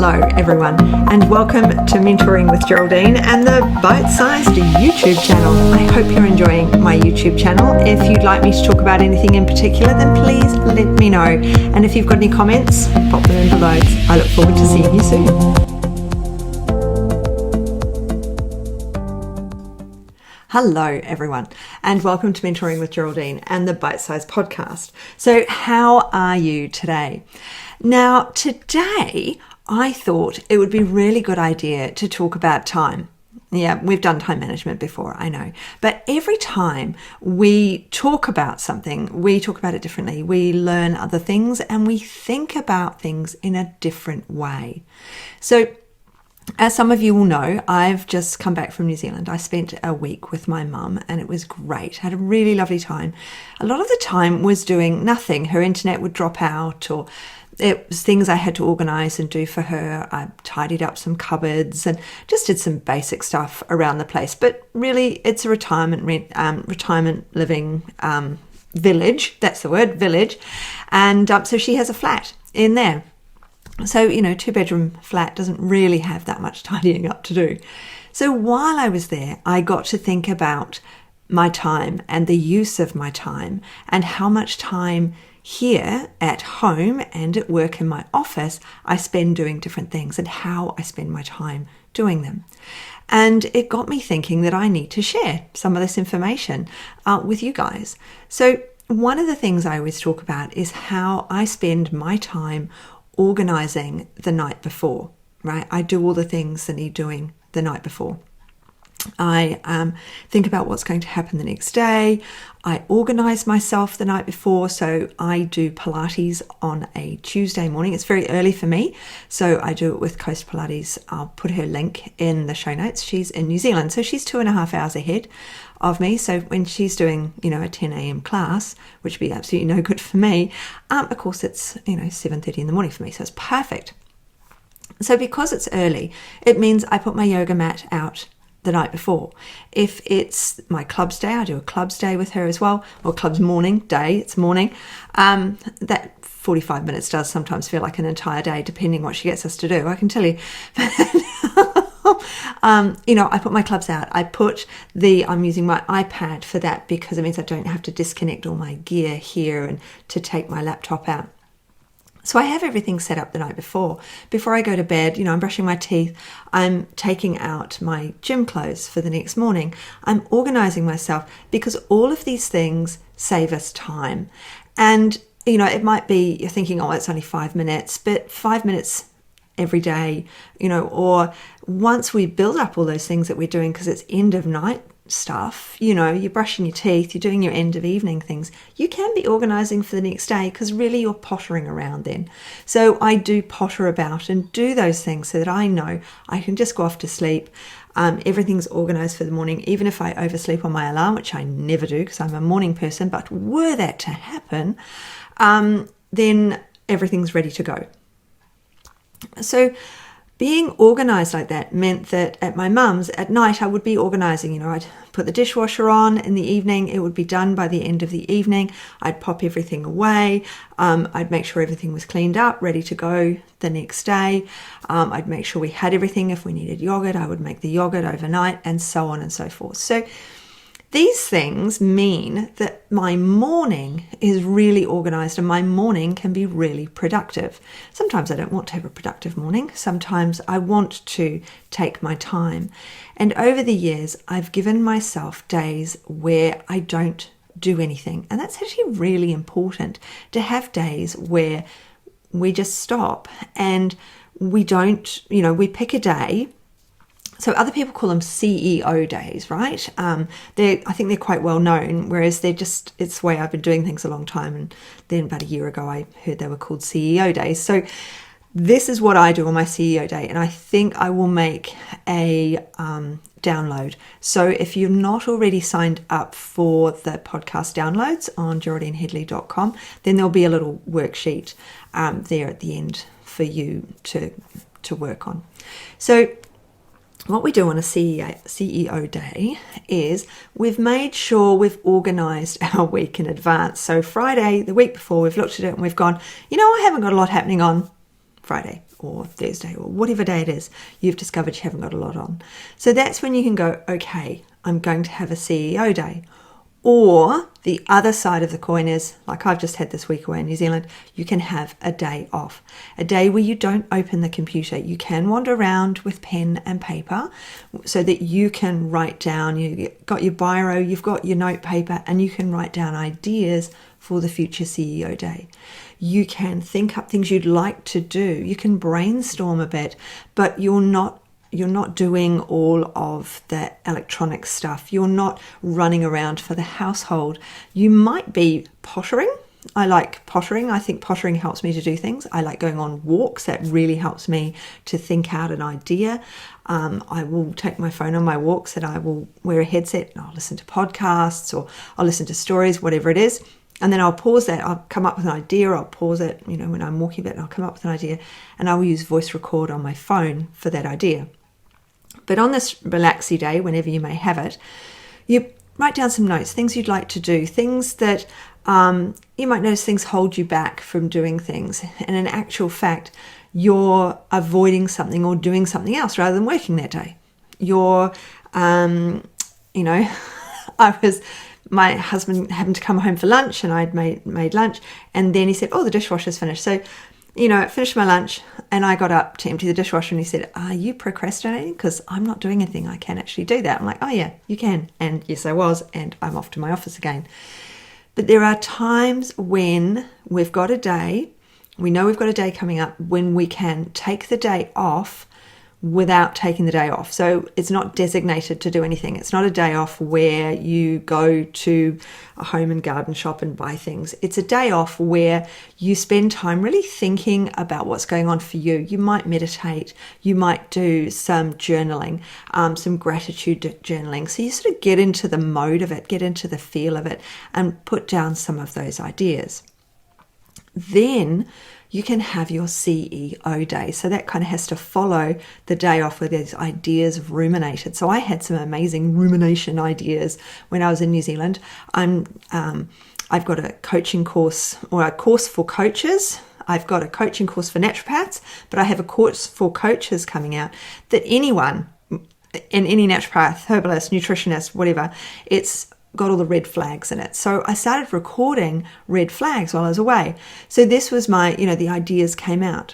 Hello everyone, and welcome to Mentoring with Geraldine and the bite-sized YouTube channel. I hope you're enjoying my YouTube channel. If you'd like me to talk about anything in particular, then please let me know. And if you've got any comments, pop them in below. I look forward to seeing you soon. Hello everyone, and welcome to Mentoring with Geraldine and the Bite-Sized podcast. So how are you today? Now today I thought it would be a really good idea to talk about time. Yeah, we've done time management before, I know. But every time we talk about something, we talk about it differently. We learn other things and we think about things in a different way. So as some of you will know, I've just come back from New Zealand. I spent a week with my mum and it was great. I had a really lovely time. A lot of the time was doing nothing. Her internet would drop out, or it was things I had to organise and do for her. I tidied up some cupboards and just did some basic stuff around the place. But really, it's a retirement living village. That's the word, village. And so she has a flat in there. So, 2-bedroom flat doesn't really have that much tidying up to do. So while I was there, I got to think about my time and the use of my time and how much time here at home and at work in my office I spend doing different things and how I spend my time doing them. And it got me thinking that I need to share some of this information with you guys. So one of the things I always talk about is how I spend my time organizing the night before, right? I do all the things that need doing the night before. I think about what's going to happen the next day. I organize myself the night before. So I do Pilates on a Tuesday morning. It's very early for me. So I do it with Coast Pilates. I'll put her link in the show notes. She's in New Zealand. So she's 2.5 hours ahead of me. So when she's doing, a 10 a.m. class, which would be absolutely no good for me, of course it's, 7:30 in the morning for me. So it's perfect. So because it's early, it means I put my yoga mat out the night before. If it's my clubs day, I do a clubs day with her as well, or clubs morning day, it's morning. That 45 minutes does sometimes feel like an entire day, depending what she gets us to do, I can tell you. I put my clubs out. I'm using my iPad for that because it means I don't have to disconnect all my gear here and to take my laptop out. So I have everything set up the night before. Before I go to bed, I'm brushing my teeth. I'm taking out my gym clothes for the next morning. I'm organizing myself because all of these things save us time. And, it might be you're thinking, oh, it's only 5 minutes, but 5 minutes every day, or once we build up all those things that we're doing because it's end of night stuff, you're brushing your teeth, you're doing your end of evening things, you can be organizing for the next day because really you're pottering around then. So I do potter about and do those things so that I know I can just go off to sleep. Everything's organized for the morning, even if I oversleep on my alarm, which I never do because I'm a morning person, but were that to happen, then everything's ready to go. So being organised like that meant that at my mum's at night I would be organising, I'd put the dishwasher on in the evening, it would be done by the end of the evening, I'd pop everything away, I'd make sure everything was cleaned up, ready to go the next day, I'd make sure we had everything. If we needed yogurt, I would make the yogurt overnight, and so on and so forth. So these things mean that my morning is really organised and my morning can be really productive. Sometimes I don't want to have a productive morning. Sometimes I want to take my time. And over the years, I've given myself days where I don't do anything. And that's actually really important, to have days where we just stop and we don't, we pick a day. So other people call them CEO days, right? I think they're quite well known, whereas it's the way I've been doing things a long time. And then about a year ago, I heard they were called CEO days. So this is what I do on my CEO day. And I think I will make a download. So if you're not already signed up for the podcast downloads on geraldineheadley.com, then there'll be a little worksheet there at the end for you to work on. So what we do on a CEO day is we've made sure we've organised our week in advance. So Friday, the week before, we've looked at it and we've gone, I haven't got a lot happening on Friday or Thursday or whatever day it is, you've discovered you haven't got a lot on. So that's when you can go, okay, I'm going to have a CEO day. Or the other side of the coin is, like I've just had this week away in New Zealand, you can have a day off. A day where you don't open the computer. You can wander around with pen and paper so that you can write down, you've got your biro, you've got your note paper, and you can write down ideas for the future CEO day. You can think up things you'd like to do. You can brainstorm a bit, but you're not doing all of the electronic stuff. You're not running around for the household. You might be pottering. I like pottering. I think pottering helps me to do things. I like going on walks. That really helps me to think out an idea. I will take my phone on my walks and I will wear a headset and I'll listen to podcasts or I'll listen to stories, whatever it is. And then I'll pause that. I'll come up with an idea. I'll pause it, when I'm walking a bit, and I'll come up with an idea and I will use voice record on my phone for that idea. But on this relaxy day, whenever you may have it, you write down some notes, things you'd like to do, things that you might notice things hold you back from doing things. And in actual fact, you're avoiding something or doing something else rather than working that day. My husband happened to come home for lunch and I'd made lunch, and then he said, oh, the dishwasher's finished. So, I finished my lunch and I got up to empty the dishwasher and he said, are you procrastinating? Because I'm not doing anything. I can actually do that. I'm like, oh yeah, you can. And yes, I was. And I'm off to my office again. But there are times when we've got a day, we know we've got a day coming up when we can take the day off without taking the day off. So it's not designated to do anything. It's not a day off where you go to a home and garden shop and buy things. It's a day off where you spend time really thinking about what's going on for you. You might meditate, you might do some journaling, some gratitude journaling. So you sort of get into the mode of it, get into the feel of it, and put down some of those ideas. Then you can have your CEO day. So that kind of has to follow the day off where these ideas have ruminated. So I had some amazing rumination ideas when I was in New Zealand. I've got a coaching course, or a course for coaches. I've got a coaching course for naturopaths, but I have a course for coaches coming out that anyone, and any naturopath, herbalist, nutritionist, whatever, it's got all the red flags in it. So I started recording red flags while I was away. So this was my, the ideas came out.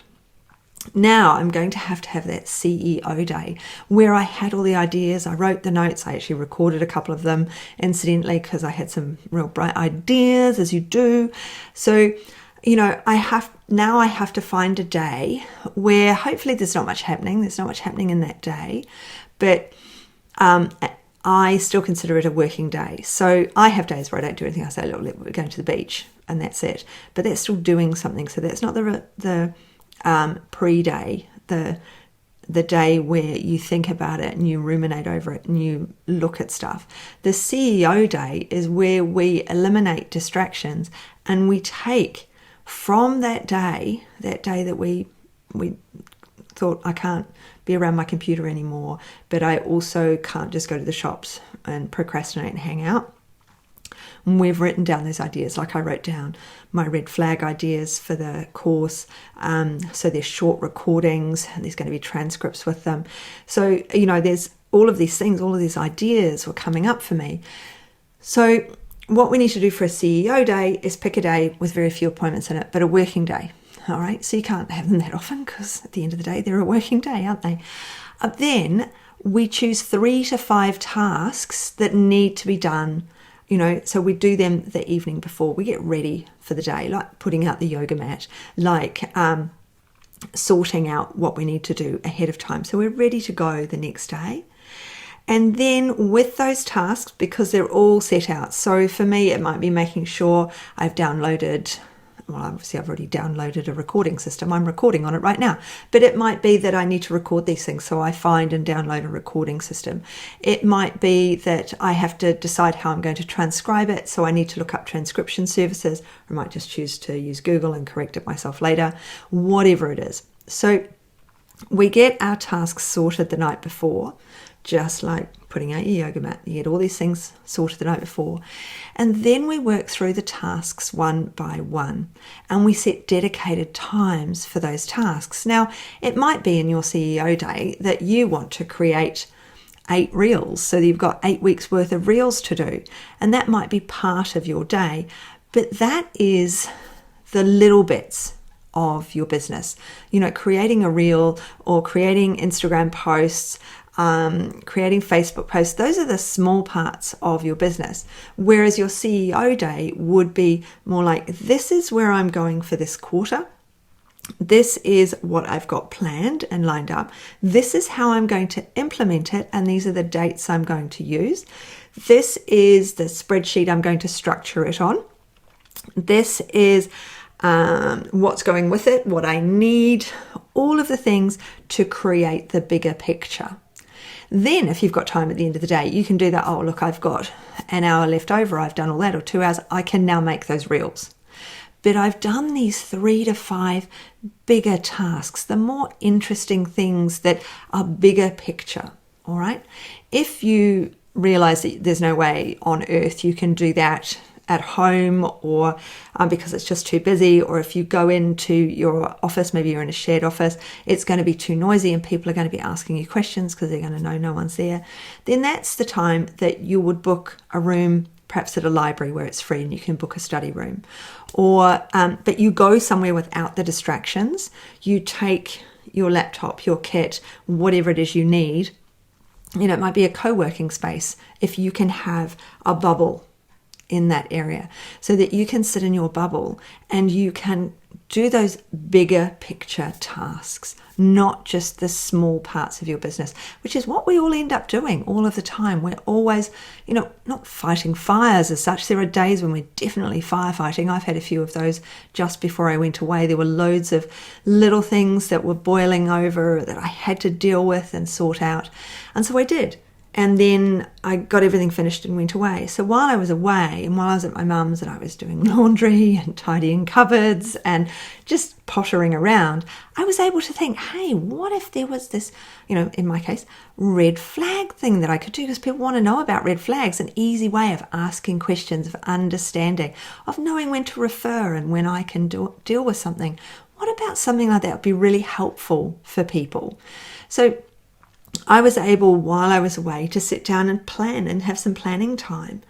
Now I'm going to have that CEO day where I had all the ideas. I wrote the notes. I actually recorded a couple of them incidentally because I had some real bright ideas, as you do. So, I have to find a day where hopefully there's not much happening. There's not much happening in that day, but I still consider it a working day. So I have days where I don't do anything. I say, look, we're going to the beach and that's it. But that's still doing something. So that's not the pre-day, the day where you think about it and you ruminate over it and you look at stuff. The CEO day is where we eliminate distractions and we take from that day that we thought, I can't be around my computer anymore, but I also can't just go to the shops and procrastinate and hang out. And we've written down those ideas. Like I wrote down my red flag ideas for the course. So there's short recordings and there's going to be transcripts with them. So, there's all of these things, all of these ideas were coming up for me. So what we need to do for a CEO day is pick a day with very few appointments in it, but a working day. All right, so you can't have them that often because at the end of the day, they're a working day, aren't they? Then we choose 3 to 5 tasks that need to be done, so we do them the evening before. We get ready for the day, like putting out the yoga mat, like sorting out what we need to do ahead of time. So we're ready to go the next day. And then with those tasks, because they're all set out, so for me, it might be making sure I've downloaded, well, obviously I've already downloaded a recording system. I'm recording on it right now. But it might be that I need to record these things, so I find and download a recording system. It might be that I have to decide how I'm going to transcribe it, so I need to look up transcription services. I might just choose to use Google and correct it myself later, whatever it is. So we get our tasks sorted the night before, just like putting out your yoga mat. You get all these things sorted the night before. And then we work through the tasks one by one. And we set dedicated times for those tasks. Now, it might be in your CEO day that you want to create 8 reels. So you've got 8 weeks worth of reels to do. And that might be part of your day. But that is the little bits of your business. Creating a reel or creating Instagram posts, creating Facebook posts, those are the small parts of your business. Whereas your CEO day would be more like, this is where I'm going for this quarter. This is what I've got planned and lined up. This is how I'm going to implement it. And these are the dates I'm going to use. This is the spreadsheet I'm going to structure it on. This is what's going with it, what I need, all of the things to create the bigger picture. Then if you've got time at the end of the day, you can do that. Oh, look, I've got an hour left over. I've done all that, or 2 hours. I can now make those reels. But I've done these 3 to 5 bigger tasks, the more interesting things that are bigger picture. All right. If you realize that there's no way on earth you can do that at home, or because it's just too busy, or if you go into your office, maybe you're in a shared office, it's going to be too noisy and people are going to be asking you questions because they're going to know no one's there, then that's the time that you would book a room, perhaps at a library where it's free and you can book a study room. Or but you go somewhere without the distractions. You take your laptop, your kit, whatever it is you need. It might be a co-working space if you can have a bubble in that area, so that you can sit in your bubble and you can do those bigger picture tasks, not just the small parts of your business, which is what we all end up doing all of the time. We're always, not fighting fires as such. There are days when we're definitely firefighting. I've had a few of those just before I went away. There were loads of little things that were boiling over that I had to deal with and sort out. And so I did. And then I got everything finished and went away. So while I was away and while I was at my mum's and I was doing laundry and tidying cupboards and just pottering around, I was able to think, hey, what if there was this, in my case, red flag thing that I could do? Because people want to know about red flags, an easy way of asking questions, of understanding, of knowing when to refer and when I can deal with something. What about something like that would be really helpful for people? So I was able, while I was away, to sit down and plan and have some planning time.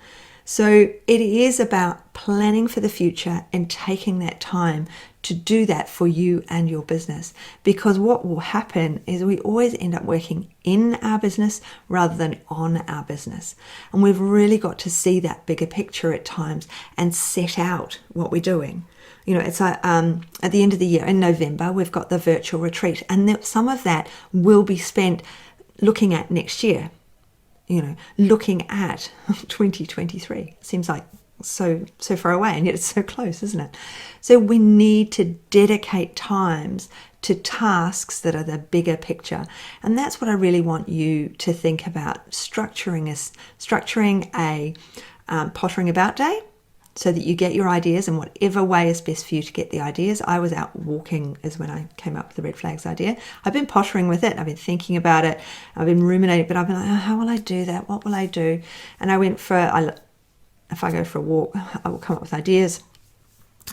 So it is about planning for the future and taking that time to do that for you and your business. Because what will happen is we always end up working in our business rather than on our business. And we've really got to see that bigger picture at times and set out what we're doing. It's like at the end of the year, in November, we've got the virtual retreat. And some of that will be spent looking at next year, looking at 2023. Seems like so far away, and yet it's so close, isn't it? So we need to dedicate times to tasks that are the bigger picture. And that's what I really want you to think about. Structuring a pottering about day, so that you get your ideas in whatever way is best for you to get the ideas. I was out walking is when I came up with the red flags idea. I've been pottering with it. I've been thinking about it. I've been ruminating, but I've been like, how will I do that? What will I do? And if I go for a walk, I will come up with ideas.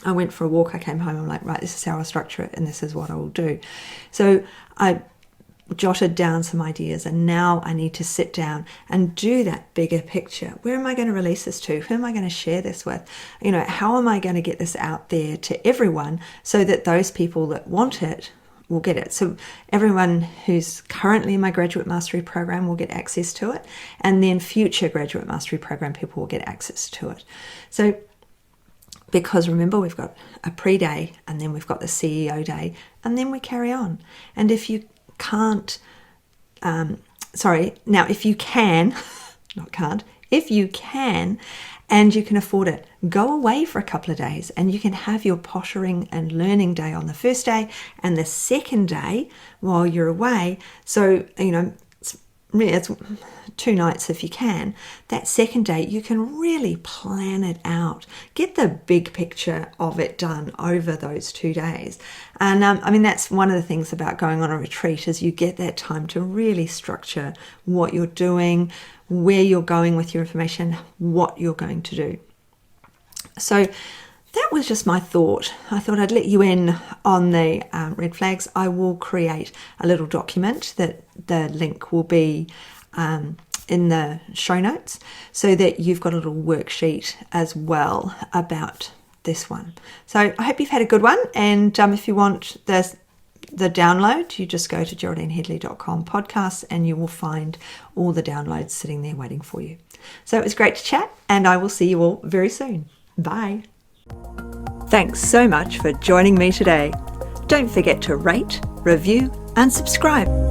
I went for a walk. I came home. I'm like, right, this is how I'll structure it. And this is what I will do. So I jotted down some ideas, and now I need to sit down and do that bigger picture. Where am I going to release this to? Who am I going to share this with? How am I going to get this out there to everyone so that those people that want it will get it? So everyone who's currently in my graduate mastery program will get access to it, and then future graduate mastery program people will get access to it. So because remember, we've got a pre-day, and then we've got the CEO day, and then we carry on. And if you can't, if you can, if you can, and you can afford it, go away for a couple of days and you can have your pottering and learning day on the first day and the second day while you're away. So, it's 2 nights if you can. That second day, you can really plan it out. Get the big picture of it done over those 2 days. And that's one of the things about going on a retreat is you get that time to really structure what you're doing, where you're going with your information, what you're going to do. So that was just my thought. I thought I'd let you in on the red flags. I will create a little document that the link will be in the show notes, so that you've got a little worksheet as well about this one. So I hope you've had a good one, and if you want the download, you just go to geraldineheadley.com podcasts and you will find all the downloads sitting there waiting for you. So it was great to chat, and I will see you all very soon. Bye. Thanks so much for joining me today. Don't forget to rate, review and subscribe.